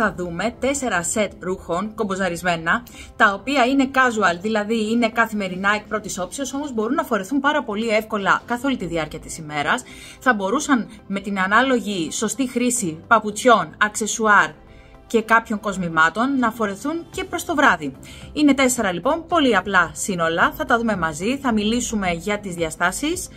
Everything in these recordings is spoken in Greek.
θα δούμε 4 σετ ρούχων κομποζαρισμένα, τα οποία είναι casual, δηλαδή είναι καθημερινά εκ πρώτης όψεως, όμως μπορούν να φορεθούν πάρα πολύ εύκολα καθ' όλη τη διάρκεια της ημέρας. Θα μπορούσαν με την ανάλογη σωστή χρήση παπουτσιών, αξεσουάρ και κάποιων κοσμημάτων να φορεθούν και προς το βράδυ. Είναι 4 λοιπόν, πολύ απλά σύνολα, θα τα δούμε μαζί, θα μιλήσουμε για τις διαστάσεις,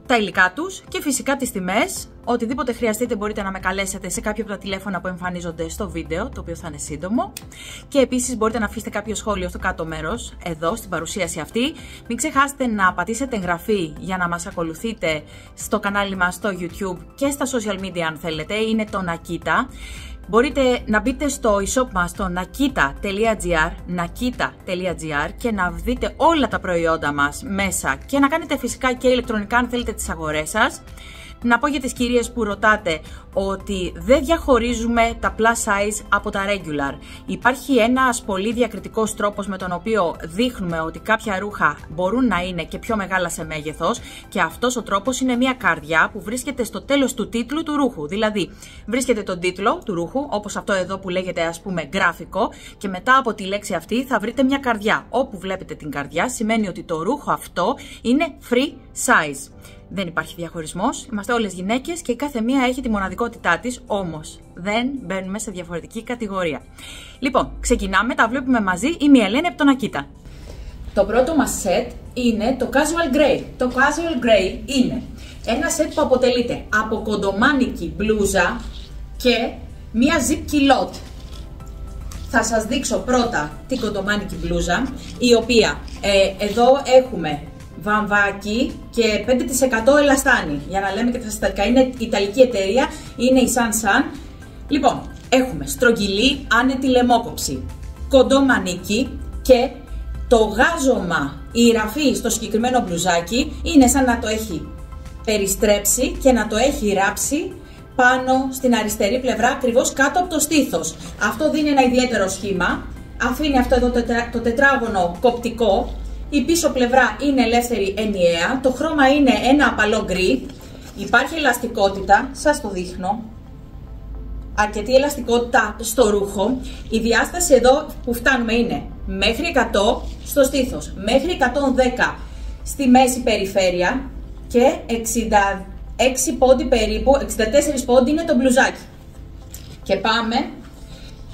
τα υλικά τους και φυσικά τις τιμές. Οτιδήποτε χρειαστείτε μπορείτε να με καλέσετε σε κάποιο από τα τηλέφωνα που εμφανίζονται στο βίντεο, το οποίο θα είναι σύντομο. Και επίσης μπορείτε να αφήσετε κάποιο σχόλιο στο κάτω μέρος, εδώ στην παρουσίαση αυτή. Μην ξεχάσετε να πατήσετε εγγραφή για να μας ακολουθείτε στο κανάλι μας στο YouTube και στα social media αν θέλετε, είναι το Nakita. Μπορείτε να μπείτε στο e-shop μας στο nakita.gr και να δείτε όλα τα προϊόντα μας μέσα και να κάνετε φυσικά και ηλεκτρονικά αν θέλετε τις αγορές σας. Να πω για τις κυρίες που ρωτάτε ότι δεν διαχωρίζουμε τα plus size από τα regular. Υπάρχει ένας πολύ διακριτικός τρόπος με τον οποίο δείχνουμε ότι κάποια ρούχα μπορούν να είναι και πιο μεγάλα σε μέγεθος και αυτός ο τρόπος είναι μια καρδιά που βρίσκεται στο τέλος του τίτλου του ρούχου. Δηλαδή βρίσκεται τον τίτλο του ρούχου, όπως αυτό εδώ που λέγεται ας πούμε γράφικο, και μετά από τη λέξη αυτή θα βρείτε μια καρδιά. Όπου βλέπετε την καρδιά σημαίνει ότι το ρούχο αυτό είναι free size. Δεν υπάρχει διαχωρισμός, είμαστε όλες γυναίκες και η κάθε μία έχει τη μοναδικότητά της, όμως δεν μπαίνουμε σε διαφορετική κατηγορία. Λοιπόν, ξεκινάμε, τα βλέπουμε μαζί, η μία Ελένη από το Nakita. Το πρώτο μας σετ είναι το Casual Grey. Το Casual Grey είναι ένα σετ που αποτελείται από κοντομάνικη μπλούζα και μία zip culotte. Θα σας δείξω πρώτα την κοντομάνικη μπλούζα, η οποία εδώ έχουμε βαμβάκι και 5% ελαστάνι. Για να λέμε και τα συστατικά, είναι ιταλική εταιρεία, είναι η San. Λοιπόν, έχουμε στρογγυλή άνετη λαιμόκοψη, κοντό μανίκι και το γάζωμα, η ραφή στο συγκεκριμένο μπλουζάκι είναι σαν να το έχει περιστρέψει και να το έχει ράψει πάνω στην αριστερή πλευρά, ακριβώς κάτω από το στήθος. Αυτό δίνει ένα ιδιαίτερο σχήμα, αφήνει αυτό εδώ το τετράγωνο κοπτικό. Η πίσω πλευρά είναι ελεύθερη ενιαία, το χρώμα είναι ένα απαλό γκρι, υπάρχει ελαστικότητα, σας το δείχνω, αρκετή ελαστικότητα στο ρούχο. Η διάσταση εδώ που φτάνουμε είναι μέχρι 100 στο στήθος, μέχρι 110 στη μέση περιφέρεια και 66 πόντι περίπου, 64 πόντι είναι το μπλουζάκι. Και πάμε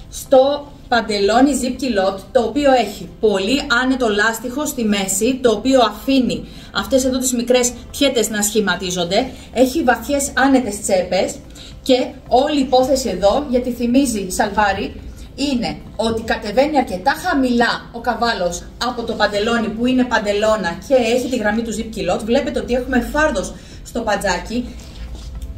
στο παντελόνι zip culotte, το οποίο έχει πολύ άνετο λάστιχο στη μέση, το οποίο αφήνει αυτές εδώ τις μικρές πιέτες να σχηματίζονται, έχει βαθιές άνετες τσέπες και όλη η υπόθεση εδώ, γιατί θυμίζει σαλβάρι, είναι ότι κατεβαίνει αρκετά χαμηλά ο καβάλος από το παντελόνι που είναι παντελώνα και έχει τη γραμμή του zip culotte. Βλέπετε ότι έχουμε φάρδος στο παντζάκι.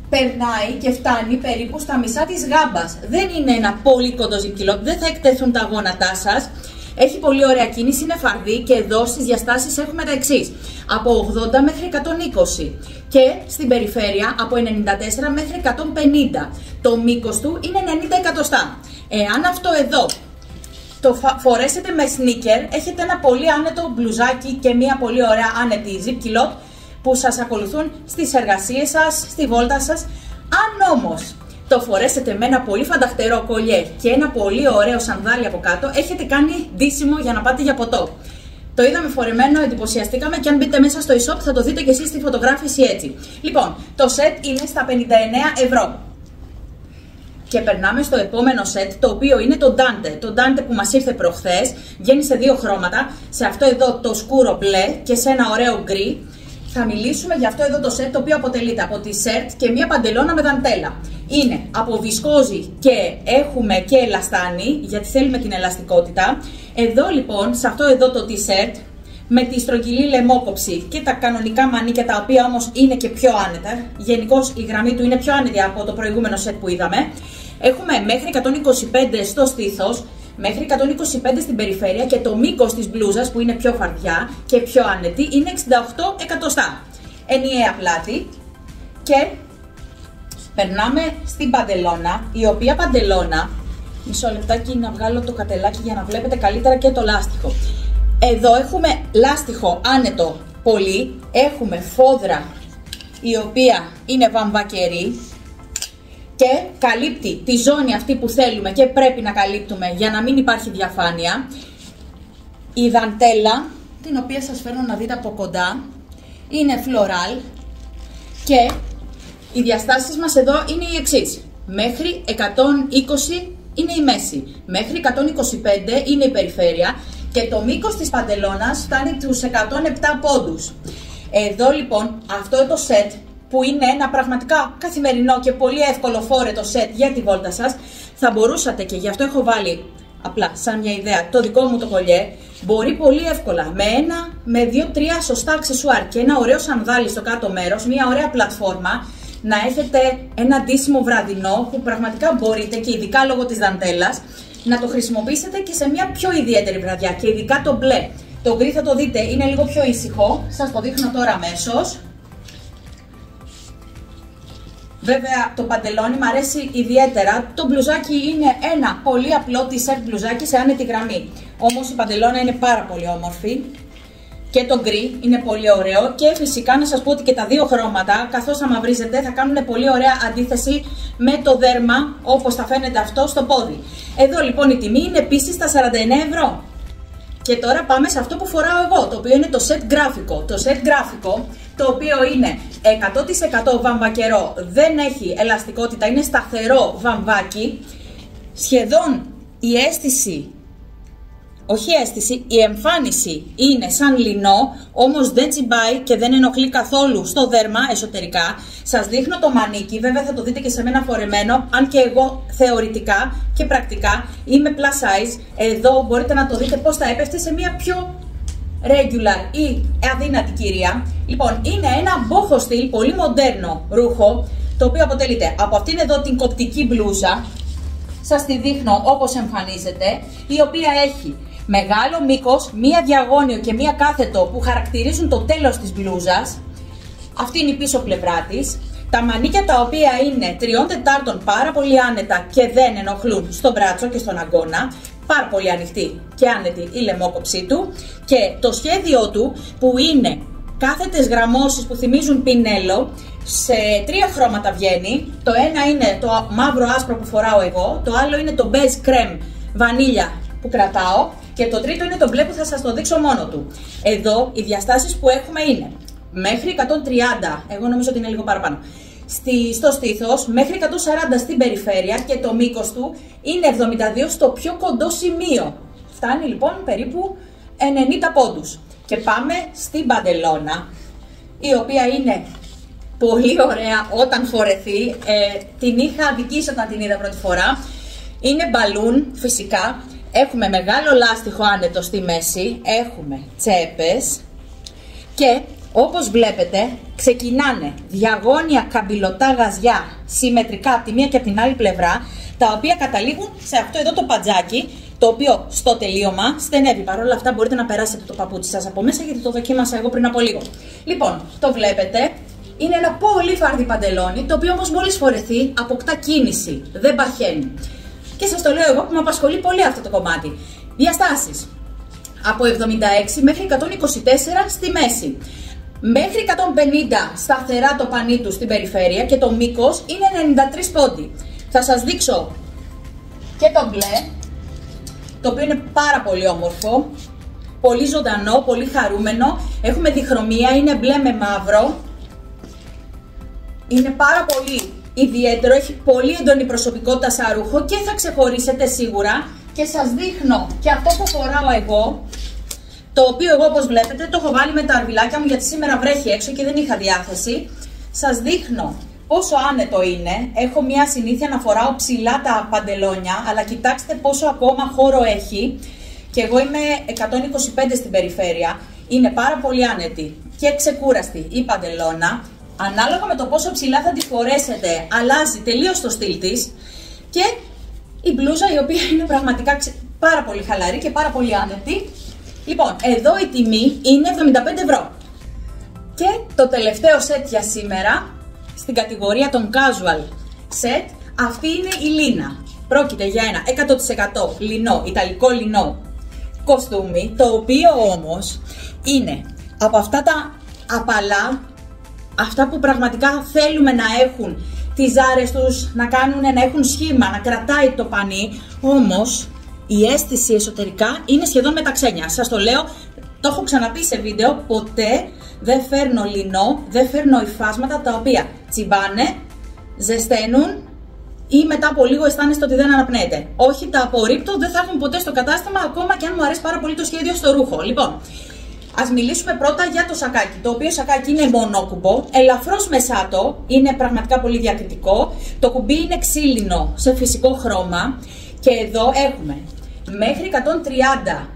Περνάει και φτάνει περίπου στα μισά της γάμπας. Δεν είναι ένα πολύ κοντό zip culotte, δεν θα εκτεθούν τα γόνατά σας. Έχει πολύ ωραία κίνηση, είναι φαρδί και εδώ στις διαστάσεις έχουμε τα εξής. Από 80 μέχρι 120 και στην περιφέρεια από 94 μέχρι 150. Το μήκος του είναι 90 εκατοστά. Εάν αυτό εδώ το φορέσετε με sneaker, έχετε ένα πολύ άνετο μπλουζάκι και μια πολύ ωραία άνετη zip culotte που σας ακολουθούν στις εργασίες σας, στη βόλτα σας. Αν όμως το φορέσετε με ένα πολύ φανταχτερό κολλιέ και ένα πολύ ωραίο σανδάλι από κάτω, έχετε κάνει ντύσιμο για να πάτε για ποτό. Το είδαμε φορεμένο, εντυπωσιαστήκαμε και αν μπείτε μέσα στο e-shop θα το δείτε και εσείς στη φωτογράφηση έτσι. Λοιπόν, το set είναι στα 59 ευρώ. Και περνάμε στο επόμενο set, το οποίο είναι το Dante. Το Dante που μας ήρθε προχθές, βγαίνει σε δύο χρώματα, σε αυτό εδώ το σκούρο μπλε και σε ένα ωραίο γκρι. Θα μιλήσουμε για αυτό εδώ το set, το οποίο αποτελείται από τη σερτ και μία παντελώνα με δαντέλα. Είναι από βισκόζι και έχουμε και ελαστάνι, γιατί θέλουμε την ελαστικότητα. Εδώ λοιπόν, σε αυτό εδώ το t-shirt, με τη στρογγυλή λαιμόκοψη και τα κανονικά μανίκια, τα οποία όμως είναι και πιο άνετα. Γενικώς η γραμμή του είναι πιο άνετη από το προηγούμενο set που είδαμε. Έχουμε μέχρι 125 στο στήθος, μέχρι 125 στην περιφέρεια και το μήκος της μπλούζας που είναι πιο φαρδιά και πιο άνετη είναι 68 εκατοστά. Ενιαία πλάτη και περνάμε στην παντελώνα, η οποία παντελώνα, μισό λεπτάκι να βγάλω το κατελάκι για να βλέπετε καλύτερα και το λάστιχο. Εδώ έχουμε λάστιχο άνετο πολύ, έχουμε φόδρα η οποία είναι βαμβακερή και καλύπτει τη ζώνη αυτή που θέλουμε και πρέπει να καλύπτουμε για να μην υπάρχει διαφάνεια. Η δαντέλα, την οποία σας φέρνω να δείτε από κοντά, είναι floral και οι διαστάσεις μας εδώ είναι οι εξής. Μέχρι 120 είναι η μέση, μέχρι 125 είναι η περιφέρεια και το μήκος της παντελώνας φτάνει τους 107 πόντους. Εδώ λοιπόν αυτό το σετ που είναι ένα πραγματικά καθημερινό και πολύ εύκολο φόρετο σετ για τη βόλτα σας, θα μπορούσατε, και γι' αυτό έχω βάλει απλά σαν μια ιδέα το δικό μου το κολλιέ, μπορεί πολύ εύκολα με 2-3 σωστά αξεσουάρ και ένα ωραίο σανδάλι στο κάτω μέρος, μια ωραία πλατφόρμα, να έχετε ένα ντύσιμο βραδινό που πραγματικά μπορείτε, και ειδικά λόγω της δαντέλας, να το χρησιμοποιήσετε και σε μια πιο ιδιαίτερη βραδιά, και ειδικά το μπλε. Το γκρι θα το δείτε είναι λίγο πιο ήσυχο, σας το δείχνω τώρα αμέσως. Βέβαια το παντελόνι μου αρέσει ιδιαίτερα, το μπλουζάκι είναι ένα πολύ απλό t-shirt μπλουζάκι σε άνετη γραμμή. Όμως η παντελόνα είναι πάρα πολύ όμορφη και το γκρι είναι πολύ ωραίο και φυσικά να σας πω ότι και τα δύο χρώματα, καθώς θα μαυρίζετε, θα κάνουν πολύ ωραία αντίθεση με το δέρμα όπως θα φαίνεται αυτό στο πόδι. Εδώ λοιπόν η τιμή είναι επίσης τα 49 ευρώ. Και τώρα πάμε σε αυτό που φοράω εγώ, το οποίο είναι το σετ γράφικο. Το σετ γράφικο, το οποίο είναι 100% βαμβακερό, δεν έχει ελαστικότητα, είναι σταθερό βαμβάκι. Σχεδόν η αίσθηση, όχι η αίσθηση, η εμφάνιση είναι σαν λινό, όμως δεν τσιμπάει και δεν ενοχλεί καθόλου στο δέρμα εσωτερικά. Σας δείχνω το μανίκι, βέβαια θα το δείτε και σε μένα φορεμένο, αν και εγώ θεωρητικά και πρακτικά είμαι plus size. Εδώ μπορείτε να το δείτε πώς θα έπεφτε σε μια πιο regular ή αδύνατη κυρία. Λοιπόν, είναι ένα boho στυλ, πολύ μοντέρνο ρούχο, το οποίο αποτελείται από αυτήν εδώ την κοπτική μπλούζα. Σας τη δείχνω όπως εμφανίζεται, η οποία έχει μεγάλο μήκος, μία διαγώνιο και μία κάθετο που χαρακτηρίζουν το τέλος της μπλούζας. Αυτή είναι η πίσω πλευρά της. Τα μανίκια, τα οποία είναι 3/4 πάρα πολύ άνετα και δεν ενοχλούν στο μπράτσο και στον αγκώνα. Πάρα πολύ ανοιχτή και άνετη η λαιμόκοψή του. Και το σχέδιο του, που είναι κάθετες γραμμώσεις που θυμίζουν πινέλο, σε 3 χρώματα βγαίνει. Το ένα είναι το μαύρο άσπρο που φοράω εγώ, το άλλο είναι το beige creme βανίλια που κρατάω και το τρίτο είναι το μπλε που θα σας το δείξω μόνο του. Εδώ οι διαστάσεις που έχουμε είναι μέχρι 130, εγώ νομίζω ότι είναι λίγο παραπάνω, στο στήθος, μέχρι 140 στην περιφέρεια και το μήκος του είναι 72 στο πιο κοντό σημείο. Φτάνει λοιπόν περίπου 90 πόντους. Και πάμε στην παντελώνα, η οποία είναι πολύ ωραία όταν φορεθεί. Την είχα αδικήσει όταν την είδα πρώτη φορά. Είναι μπαλούν φυσικά. Έχουμε μεγάλο λάστιχο άνετο στη μέση. Έχουμε τσέπες. Και όπως βλέπετε ξεκινάνε διαγώνια καμπυλωτά γαζιά συμμετρικά από τη μία και από την άλλη πλευρά, τα οποία καταλήγουν σε αυτό εδώ το παντζάκι, το οποίο στο τελείωμα στενεύει. Παρ' όλα αυτά μπορείτε να περάσετε το παπούτσι σας από μέσα, γιατί το δοκίμασα εγώ πριν από λίγο. Λοιπόν, το βλέπετε. Είναι ένα πολύ φαρδί παντελόνι, το οποίο όμως μόλις φορεθεί αποκτά κίνηση, δεν παχαίνει. Και σας το λέω εγώ που με απασχολεί πολύ αυτό το κομμάτι. Διαστάσεις. Από 76 μέχρι 124 στη μέση. Μέχρι 150 σταθερά το πανί του στην περιφέρεια και το μήκος είναι 93 πόντι. Θα σας δείξω και το μπλε, το οποίο είναι πάρα πολύ όμορφο, πολύ ζωντανό, πολύ χαρούμενο. Έχουμε διχρωμία, είναι μπλε με μαύρο. Είναι πάρα πολύ ιδιαίτερο, έχει πολύ έντονη προσωπικότητα σαν ρούχο και θα ξεχωρίσετε σίγουρα. Και σας δείχνω και αυτό που φοράω εγώ, το οποίο εγώ όπως βλέπετε το έχω βάλει με τα αρβιλάκια μου, γιατί σήμερα βρέχει έξω και δεν είχα διάθεση. Σας δείχνω πόσο άνετο είναι. Έχω μια συνήθεια να φοράω ψηλά τα παντελόνια, αλλά κοιτάξτε πόσο ακόμα χώρο έχει. Και εγώ είμαι 125 στην περιφέρεια. Είναι πάρα πολύ άνετη και ξεκούραστη η παντελώνα. Ανάλογα με το πόσο ψηλά θα τη φορέσετε, αλλάζει τελείως το στυλ της. Και η μπλούζα, η οποία είναι πραγματικά πάρα πολύ χαλαρή και πάρα πολύ άνετη. Λοιπόν, εδώ η τιμή είναι 75 ευρώ. Και το τελευταίο σετ για σήμερα, στην κατηγορία των casual set, αυτή είναι η Λίνα. Πρόκειται για ένα 100% λινό, ιταλικό λινό κοστούμι, το οποίο όμως είναι από αυτά τα απαλά, αυτά που πραγματικά θέλουμε να έχουν τις ζάρες τους να έχουν σχήμα, να κρατάει το πανί, όμως η αίσθηση εσωτερικά είναι σχεδόν μεταξένια. Σας το λέω, το έχω ξαναπεί σε βίντεο, ποτέ δεν φέρνω λινό, δεν φέρνω υφάσματα τα οποία τσιμπάνε, ζεσταίνουν ή μετά από λίγο αισθάνεστε ότι δεν αναπνέεται. Όχι, τα απορρίπτω, δεν θα έρθουν ποτέ στο κατάστημα, ακόμα και αν μου αρέσει πάρα πολύ το σχέδιο στο ρούχο. Λοιπόν, ας μιλήσουμε πρώτα για το σακάκι, το οποίο σακάκι είναι μονόκουμπο, ελαφρώς μεσάτο, είναι πραγματικά πολύ διακριτικό. Το κουμπί είναι ξύλινο σε φυσικό χρώμα και εδώ έχουμε μέχρι 130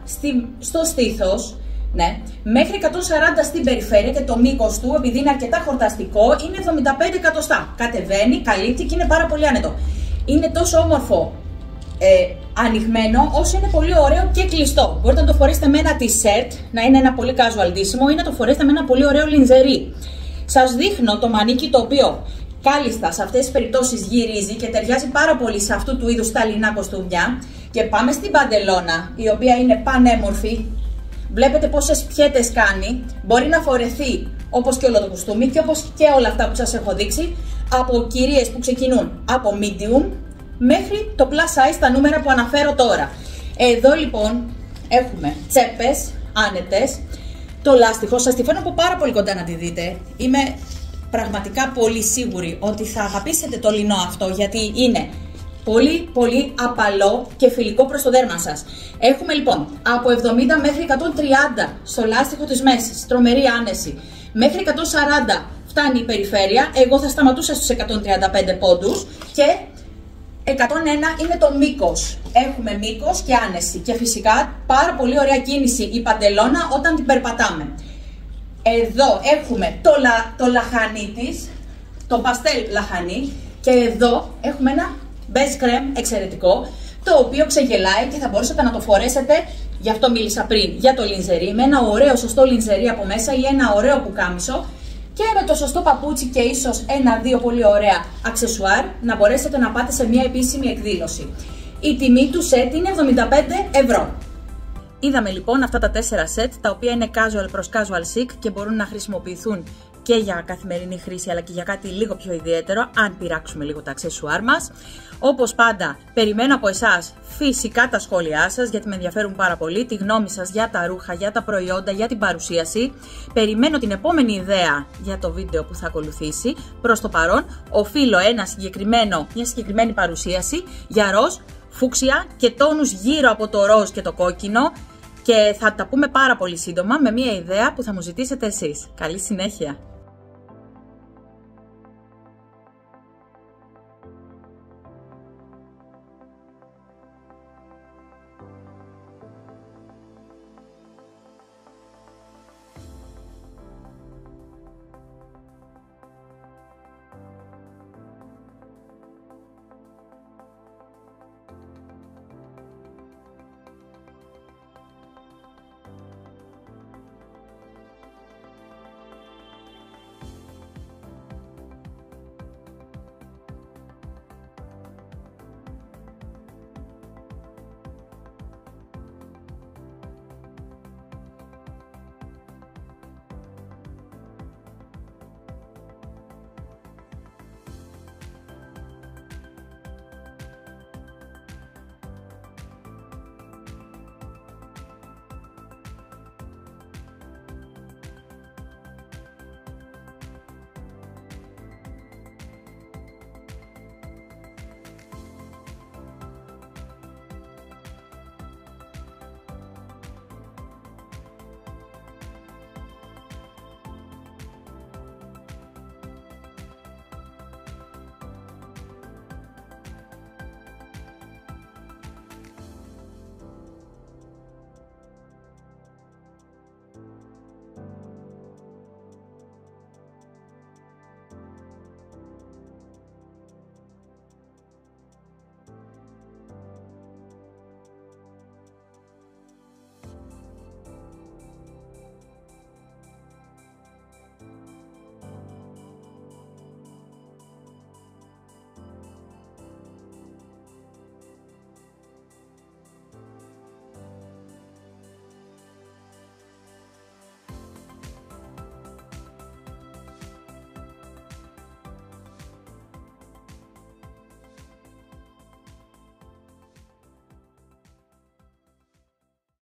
στο στήθος, ναι, μέχρι 140 στην περιφέρεια και το μήκος του, επειδή είναι αρκετά χορταστικό, είναι 75 εκατοστά. Κατεβαίνει, καλύπτει και είναι πάρα πολύ άνετο. Είναι τόσο όμορφο ανοιγμένο, όσο είναι πολύ ωραίο και κλειστό. Μπορείτε να το φορέσετε με ένα t-shirt, να είναι ένα πολύ casual ντύσιμο, ή να το φορέσετε με ένα πολύ ωραίο λινζερί. Σας δείχνω το μανίκι, το οποίο κάλλιστα σε αυτές τις περιπτώσεις γυρίζει και ταιριάζει πάρα πολύ σε αυτού του είδους τα λινά κοστούμια. Και πάμε στην παντελώνα, η οποία είναι πανέμορφη. Βλέπετε πόσες πιέτες κάνει. Μπορεί να φορεθεί όπως και όλο το κουστούμι και όπως και όλα αυτά που σας έχω δείξει, από κυρίες που ξεκινούν από medium μέχρι το plus size, τα νούμερα που αναφέρω τώρα. Εδώ λοιπόν έχουμε τσέπες άνετες. Το λάστιχο σας τη φέρνω από πάρα πολύ κοντά να τη δείτε. Είμαι πραγματικά πολύ σίγουρη ότι θα αγαπήσετε το λινό αυτό, γιατί είναι πολύ πολύ απαλό και φιλικό προς το δέρμα σας. Έχουμε λοιπόν από 70 μέχρι 130 στο λάστιχο της μέσης, τρομερή άνεση. Μέχρι 140 φτάνει η περιφέρεια, εγώ θα σταματούσα στους 135 πόντους και 101 είναι το μήκος. Έχουμε μήκος και άνεση και φυσικά πάρα πολύ ωραία κίνηση η παντελώνα όταν την περπατάμε. Εδώ έχουμε το λαχανί της, το παστέλ λαχανί, και εδώ έχουμε ένα μπέζ κρέμ εξαιρετικό, το οποίο ξεγελάει και θα μπορούσατε να το φορέσετε, γι' αυτό μίλησα πριν για το λινζερί, με ένα ωραίο σωστό λινζερί από μέσα ή ένα ωραίο πουκάμισο και με το σωστό παπούτσι και ίσως ένα-δύο πολύ ωραία αξεσουάρ να μπορέσετε να πάτε σε μια επίσημη εκδήλωση. Η τιμή του σετ είναι 75 ευρώ. Είδαμε λοιπόν αυτά τα 4 σετ, τα οποία είναι casual προς casual chic και μπορούν να χρησιμοποιηθούν και για καθημερινή χρήση αλλά και για κάτι λίγο πιο ιδιαίτερο, αν πειράξουμε λίγο τα αξεσουάρ μας. Όπως πάντα, περιμένω από εσάς φυσικά τα σχόλιά σας, γιατί με ενδιαφέρουν πάρα πολύ, τη γνώμη σας για τα ρούχα, για τα προϊόντα, για την παρουσίαση. Περιμένω την επόμενη ιδέα για το βίντεο που θα ακολουθήσει. Προς το παρόν, οφείλω μια συγκεκριμένη παρουσίαση για ροζ, φούξια και τόνους γύρω από το ροζ και το κόκκινο. Και θα τα πούμε πάρα πολύ σύντομα με μια ιδέα που θα μου ζητήσετε εσείς. Καλή συνέχεια!